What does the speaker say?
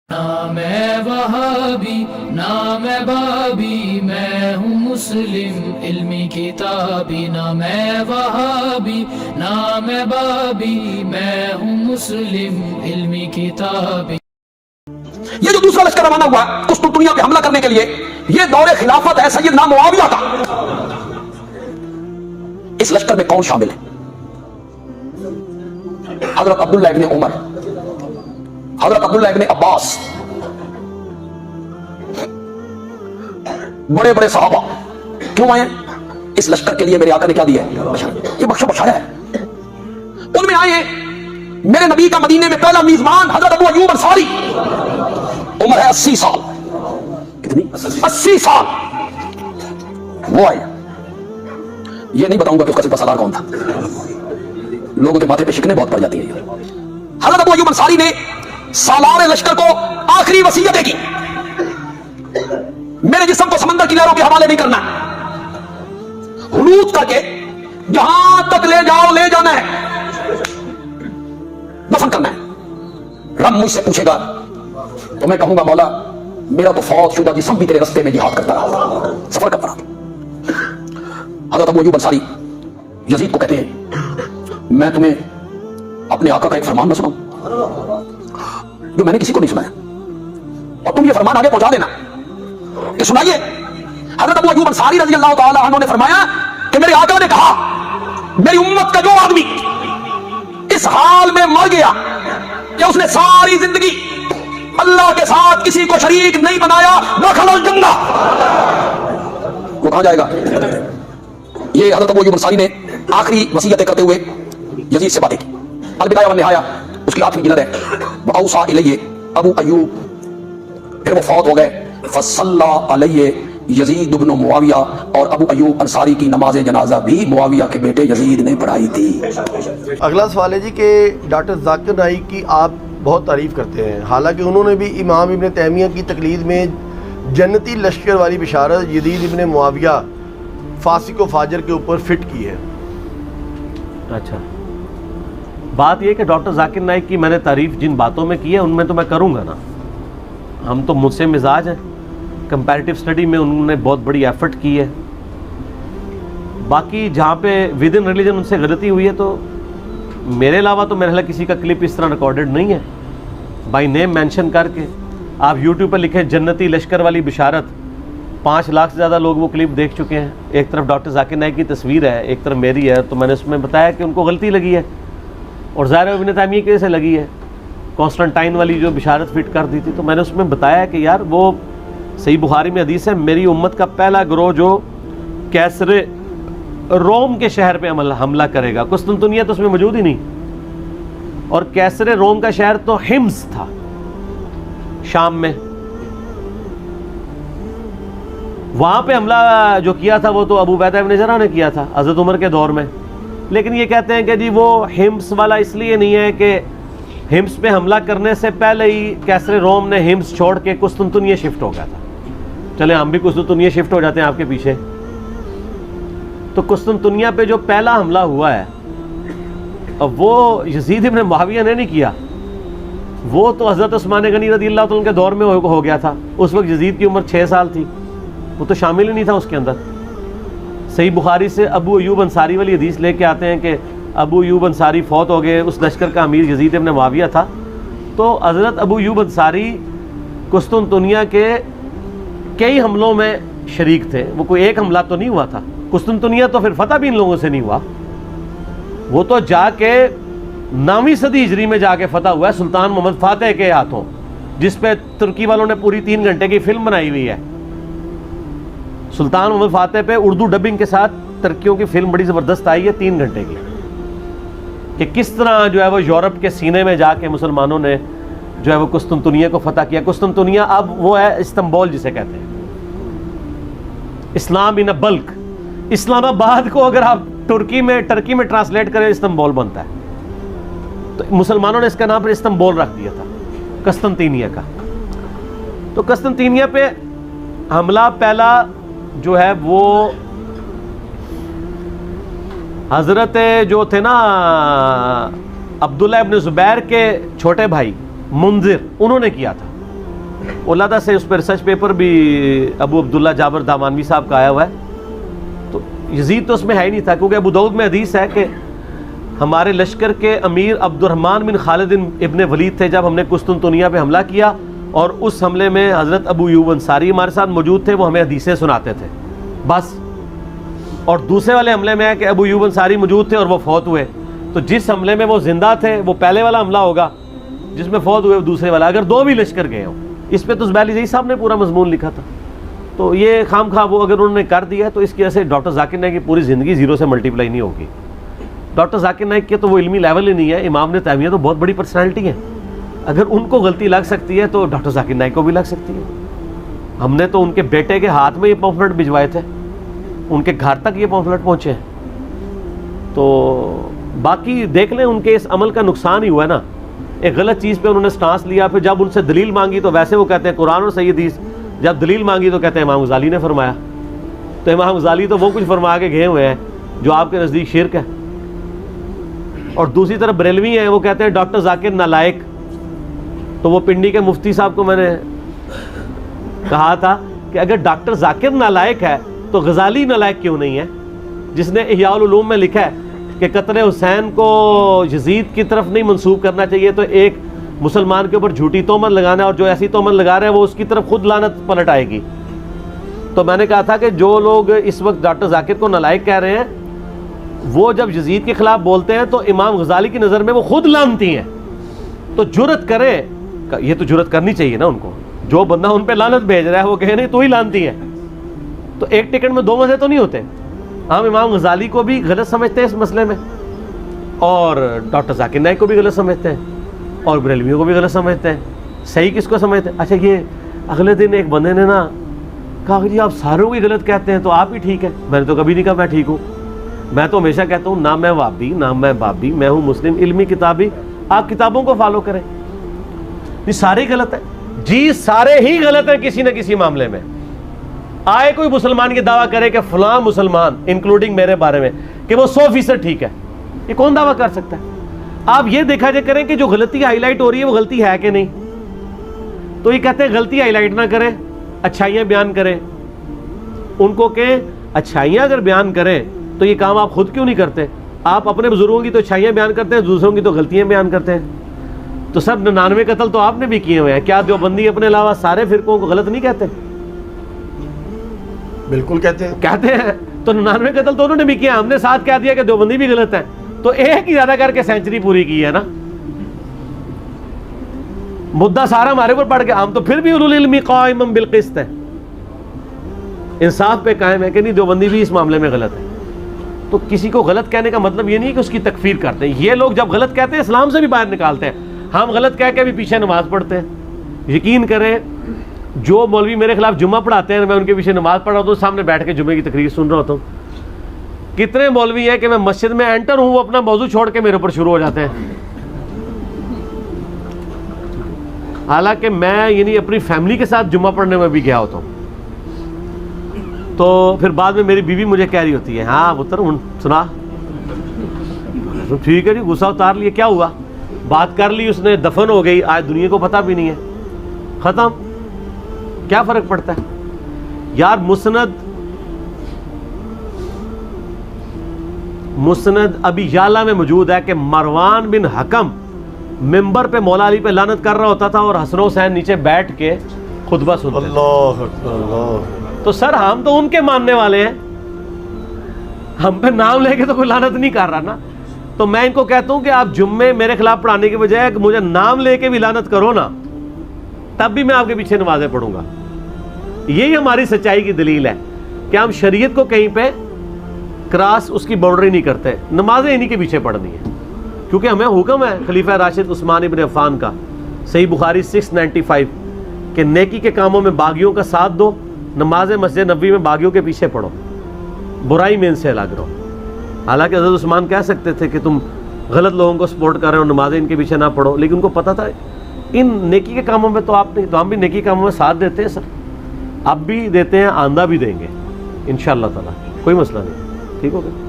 نہ میں وہابی نہ میں بابی، میں ہوں مسلم علمی کتابی، نہ میں وہابی نہ میں بابی، میں ہوں مسلم علمی کتابی۔ یہ جو دوسرا لشکر روانہ ہوا قسطنطنیہ پہ حملہ کرنے کے لیے، یہ دور خلافت ہے سیدنا معاویہ کا۔ اس لشکر میں کون شامل ہے؟ حضرت عبداللہ ابن عمر، حضرت عبداللہ ابن عباس، بڑے بڑے صحابہ۔ کیوں آئے؟ اس لشکر کے لیے میرے آقا نے کیا دیا ہے؟ یہ بخشا بخشایا ہے۔ ان میں آئے میرے نبی کا مدینے میں پہلا میزبان حضرت ابو ایوب انصاری، عمر ہے 80 سال۔ کتنی؟ 80 سال۔ وہ آئے، یہ نہیں بتاؤں گا کہ اس کا سپہ سالار کون تھا، لوگوں کے ماتھے پہ شکنیں بہت پڑ جاتی ہیں۔ حضرت ابو ایوب انصاری نے سالار لشکر کو آخری وصیتیں کی، میرے جسم کو سمندر کی لہروں کے حوالے نہیں کرنا، حنوط کر کے جہاں تک لے جاؤ لے جانا ہے، دفن کرنا ہے۔ رب مجھ سے پوچھے گا تو میں کہوں گا مولا میرا تو فوت شدہ جسم بھی تیرے رستے میں جہاد کرتا رہا، سفر کرتا رہا۔ حضرت ابو ایوب انصاری یزید کو کہتے ہیں میں تمہیں اپنے آقا کا ایک فرمان نہ سناؤں جو میں نے کسی کو نہیں سنایا، اور تم یہ فرمان آگے پہنچا دینا کہ سنائیے۔ حضرت ابو ایوب انصاری رضی اللہ تعالی عنہ نے فرمایا کہ میرے آقا نے کہا میری امت کا جو آدمی اس حال میں مر گیا کہ اس نے ساری زندگی اللہ کے ساتھ کسی کو شریک نہیں بنایا، دخل الجنہ، وہ کہاں جائے گا؟ یہ حضرت ابو ایوب انصاری نے آخری وصیتیں کرتے ہوئے یزید سے باتیں کی۔ البدایہ والنہایہ اس کی آخری جلد ہے۔ وَأَوْصَىٰ إِلَيَّ ابو ایوب، پھر وہ فوت ہو گئے۔ فَصَلَّىٰ عَلَيَّ یزید بن معاویہ، اور ابو ایوب انصاری کی نماز جنازہ بھی معاویہ کے بیٹے یزید نے پڑھائی تھی۔ اگلا سوال ہے جی کہ ڈاکٹر ذاکر نائک کی آپ بہت تعریف کرتے ہیں، حالانکہ انہوں نے بھی امام ابن تیمیہ کی تقلید میں جنتی لشکر والی بشارت یزید ابن معاویہ فاسق و فاجر کے اوپر فٹ کی ہے۔ اچھا، بات یہ کہ ڈاکٹر ذاکر نائک کی میں نے تعریف جن باتوں میں کی ہے ان میں تو میں کروں گا نا، ہم تو مجھ سے مزاج ہیں، کمپیریٹیو سٹڈی میں انہوں نے بہت بڑی ایفرٹ کی ہے۔ باقی جہاں پہ ود ان ریلیجن ان سے غلطی ہوئی ہے تو میرے علاوہ تو میرے خیال کسی کا کلپ اس طرح ریکارڈڈ نہیں ہے بائی نیم مینشن کر کے۔ آپ یوٹیوب پہ لکھیں جنتی لشکر والی بشارت، 5 لاکھ سے زیادہ لوگ وہ کلپ دیکھ چکے ہیں۔ ایک طرف ڈاکٹر ذاکر نائک کی تصویر ہے، ایک طرف میری ہے، تو میں نے اس میں بتایا کہ ان کو غلطی لگی ہے، اور ظاہر ابن تیمیہ کی وجہ سے لگی ہے۔ کانسٹنٹائن والی جو بشارت فٹ کر دی تھی تو میں نے اس میں بتایا کہ یار وہ صحیح بخاری میں حدیث ہے، میری امت کا پہلا گروہ جو کیسر روم کے شہر پہ حملہ کرے گا۔ قسطنطنیہ تو اس میں موجود ہی نہیں، اور کیسر روم کا شہر تو حمص تھا شام میں، وہاں پہ حملہ جو کیا تھا وہ تو ابو عبیدہ ابن جراح نے کیا تھا حضرت عمر کے دور میں۔ لیکن یہ کہتے ہیں کہ جی وہ حمص والا اس لیے نہیں ہے کہ حمص پہ حملہ کرنے سے پہلے ہی کیسر روم نے حمص چھوڑ کے قسطنطنیہ شفٹ ہو گیا تھا۔ چلیں ہم بھی قسطنطنیہ شفٹ ہو جاتے ہیں آپ کے پیچھے۔ تو قسطنطنیہ پہ جو پہلا حملہ ہوا ہے وہ یزید ابن معاویہ نے نہیں کیا، وہ تو حضرت عثمان غنی رضی اللہ تعالیٰ کے دور میں ہو گیا تھا۔ اس وقت یزید کی عمر 6 سال تھی، وہ تو شامل ہی نہیں تھا اس کے اندر۔ صحیح بخاری سے ابو ایوب انصاری والی حدیث لے کے آتے ہیں کہ ابو ایوب انصاری فوت ہو گئے، اس لشکر کا امیر یزید ابن معاویہ تھا۔ تو حضرت ابو ایوب انصاری قسطنطنیہ کے کئی حملوں میں شریک تھے، وہ کوئی ایک حملہ تو نہیں ہوا تھا۔ قسطنطنیہ تو پھر فتح بھی ان لوگوں سے نہیں ہوا، وہ تو جا کے 9ویں صدی ہجری میں جا کے فتح ہوا ہے سلطان محمد فاتح کے ہاتھوں، جس پہ ترکی والوں نے پوری 3 گھنٹے کی فلم بنائی ہوئی ہے۔ سلطان محمد فاتح پہ اردو ڈبنگ کے ساتھ ترکیوں کی فلم بڑی زبردست آئی ہے 3 گھنٹے کی، کہ کس طرح جو ہے وہ یورپ کے سینے میں جا کے مسلمانوں نے جو ہے وہ قسطنطنیہ کو فتح کیا۔ قسطنطنیہ اب وہ ہے استنبول جسے کہتے ہیں، اسلام ان بلک۔ اسلام آباد کو اگر آپ ٹرکی میں ٹرانسلیٹ کریں استنبول بنتا ہے، تو مسلمانوں نے اس کا نام پر استنبول رکھ دیا تھا قسطنطنیہ کا۔ تو قسطنطنیہ پہ حملہ پہلا جو ہے وہ حضرت جو تھے نا عبداللہ ابن زبیر کے چھوٹے بھائی منذر، انہوں نے کیا تھا۔ ओलादा से उस पर रिसर्च पेपर भी अबू अब्दुल्ला जाबर दामानवी साहब का आया हुआ है। तो यजीद तो उसमें है ही नहीं था, क्योंकि अबू दाऊद में हदीस है कि हमारे लश्कर के अमीर अब्दुर्रहमान बिन खालिद इब्न वलीद थे, जब हमने कुस्तुनतुनिया पे हमला किया और उस हमले में हज़रत अबू अय्यूब अंसारी हमारे साथ मौजूद थे, वो हमें हदीसें सुनाते थे बस। और दूसरे वाले हमले में है कि अबू अय्यूब अंसारी मौजूद थे और वो फौत हुए। तो जिस हमले में वो जिंदा थे वो पहले वाला हमला होगा, जिसमें फौत हुए वो दूसरे वाला, अगर दो भी लश्कर गए हों। इस पे तो ज़ुबैली जई साहब ने पूरा मजमून लिखा था। तो ये खाम खा वो अगर उन्होंने कर दिया तो इसकी वजह से डॉक्टर जाकिर नाइक की पूरी ज़िंदगी ज़ीरो से मल्टीप्लाई नहीं होगी। डॉक्टर जाकिर नाइक के तो वो इल्मी लेवल ही नहीं है। इमाम ने तैमिया तो बहुत बड़ी पर्सनैलिटी है, अगर उनको गलती लग सकती है तो डॉक्टर जाकिर नाइक को भी लग सकती है। हमने तो उनके बेटे के हाथ में ये पॉम्फलेट भिजवाए थे, उनके घर तक ये पॉम्फलेट पहुँचे हैं। तो बाकी देख लें, उनके इस अमल का नुकसान ही हुआ है ना। एक गलत चीज़ पे उन्होंने स्टांस लिया, फिर जब उनसे दलील मांगी तो वैसे वो कहते हैं कुरान और सही हदीस, जब दलील मांगी तो कहते हैं इमाम गज़ाली ने फरमाया। तो इमाम गज़ाली तो वो कुछ फरमा के गए हुए हैं जो आपके नज़दीक शिरक है। और दूसरी तरफ बरेलवी हैं, वो कहते हैं डॉक्टर जाकिर नालायक। तो वो पिंडी के मुफ्ती साहब को मैंने कहा था कि अगर डॉक्टर जाकिर नालायक है तो गज़ाली नालायक क्यों नहीं है, जिसने इह्याउल उलूम में लिखा है कि कत्ल हुसैन को यजीद की तरफ नहीं मंसूब करना चाहिए, तो एक मुसलमान के ऊपर झूठी तोहमत लगाना, और जो ऐसी तोहमत लगा रहे हैं वो उसकी तरफ खुद लानत पलट आएगी। तो मैंने कहा था कि जो लोग इस वक्त डॉक्टर जाकिर को नालायक कह रहे हैं, वो जब यजीद के खिलाफ बोलते हैं तो इमाम गज़ाली की नज़र में वो खुद लानती हैं। तो जुर्रत करे, ये तो जुर्रत करनी चाहिए ना उनको, जो बंदा उन पे लानत भेज रहा है वो कहे नहीं तो ही लानती है। तो एक टिकट में दो मज़े तो नहीं होते। हम इमाम गज़ाली को भी गलत समझते हैं इस मसले में, और डॉक्टर जाकिर नाइक को भी गलत समझते हैं, और बरेलवियों को भी गलत समझते हैं। सही किसको समझते हैं? अच्छा, ये अगले दिन एक बंदे ने ना कहा जी आप सारों को गलत कहते हैं तो आप ही ठीक है। मैंने तो कभी नहीं कहा मैं ठीक हूँ। मैं तो हमेशा कहता हूँ ना मैं वाबी ना मैं बाबी, मैं हूँ मुस्लिम इल्मी किताबी। आप किताबों को फॉलो करें। ये सारे गलत है जी, सारे ही गलत हैं किसी न किसी मामले में। आए कोई मुसलमान की दावा करे कि फलां मुसलमान इंक्लूडिंग मेरे बारे में कि वो 100% ठीक है, ये कौन दावा कर सकता है? आप ये देखा जाए करें कि जो गलती हाईलाइट हो रही है वो गलती है कि नहीं। तो ये कहते हैं गलती हाईलाइट ना करें, अच्छाइयाँ बयान करें। उनको कहें अच्छाइयाँ अगर बयान करें तो ये काम आप खुद क्यों नहीं करते? आप अपने बुजुर्गों की तो अच्छाइयाँ बयान करते हैं, दूसरों की तो गलतियाँ बयान करते हैं। तो सर 99 कत्ल तो आपने भी किए हुए हैं, क्या देवबंदी अपने अलावा सारे फिरकों को गलत नहीं कहते? बिल्कुल कहते हैं। तो 99 कत्ल तो उन्होंने भी किया, हमने साथ कह दिया कि देवबंदी भी गलत है, तो एक ही ज्यादा करके सेंचुरी पूरी की है ना। मुद्दा सारा हमारे ऊपर पड़ गया, हम तो फिर भी उलुल इल्मी काइमम बिल क़िस्त है, इंसाफ पे कायम है कि नहीं देवबंदी भी इस मामले में गलत है। तो किसी को गलत कहने का मतलब ये नहीं कि उसकी तकफीर करते हैं। ये लोग जब गलत कहते हैं इस्लाम से भी बाहर निकालते हैं। हम गलत कह के भी पीछे नमाज पढ़ते हैं। यकीन करें, जो मौलवी मेरे खिलाफ जुम्मा पढ़ाते हैं, मैं उनके पीछे नमाज पढ़ रहा होता हूँ, सामने बैठ के जुम्मे की तकरीर सुन रहा होता हूँ। कितने मौलवी हैं कि मैं मस्जिद में एंटर हूँ, वो अपना मौजू छोड़ के मेरे ऊपर शुरू हो जाते हैं। हालांकि मैं यानी अपनी फैमिली के साथ जुम्मा पढ़ने में भी गया होता हूँ। तो फिर बाद में मेरी बीवी मुझे कह रही होती है, हाँ पुत्र सुना, तो ठीक है जी, गुस्सा उतार लिया, क्या हुआ, बात कर ली उसने, दफन हो गई, आज दुनिया को पता भी नहीं है, खत्म, क्या फर्क पड़ता है यार। मुस्नद अभी याला में मौजूद है कि मरवान बिन हकम मिंबर पे मौला अली पे लानत कर रहा होता था और हसन हुसैन नीचे बैठ के खुतबा सुनते थे। अल्लाह अल्लाह। तो सर हम तो उनके मानने वाले हैं, हम पे नाम लेके तो कोई लानत नहीं कर रहा ना। तो मैं इनको कहता हूं कि आप जुम्मे मेरे खिलाफ पढ़ाने के बजाय मुझे नाम लेके भी लानत करो ना, तब भी मैं आपके पीछे नमाजें पढ़ूंगा। यही हमारी सच्चाई की दलील है कि हम शरीयत को कहीं पे क्रॉस उसकी बाउंड्री नहीं करते, नमाजें इन्हीं के पीछे पढ़नी है, क्योंकि हमें हुक्म है खलीफा राशिद उस्मान इब्न अफ़ान का, सही बुखारी 695, कि नेकी के कामों में बागियों का साथ दो, नमाज मस्जिद नबी में बागियों के पीछे पढ़ो, बुराई में इनसे अलग रहो। हालांकि हज़रत उस्मान कह सकते थे कि तुम गलत लोगों को सपोर्ट कर रहे हो, नमाजें इनके पीछे ना पढ़ो, लेकिन उनको पता था इन नेकी के कामों में तो आप नहीं, तो हम भी नेकी कामों में साथ देते हैं सर, अब भी देते हैं, आंदा भी देंगे इंशाअल्लाह ताला, कोई मसला नहीं। ठीक हो गया।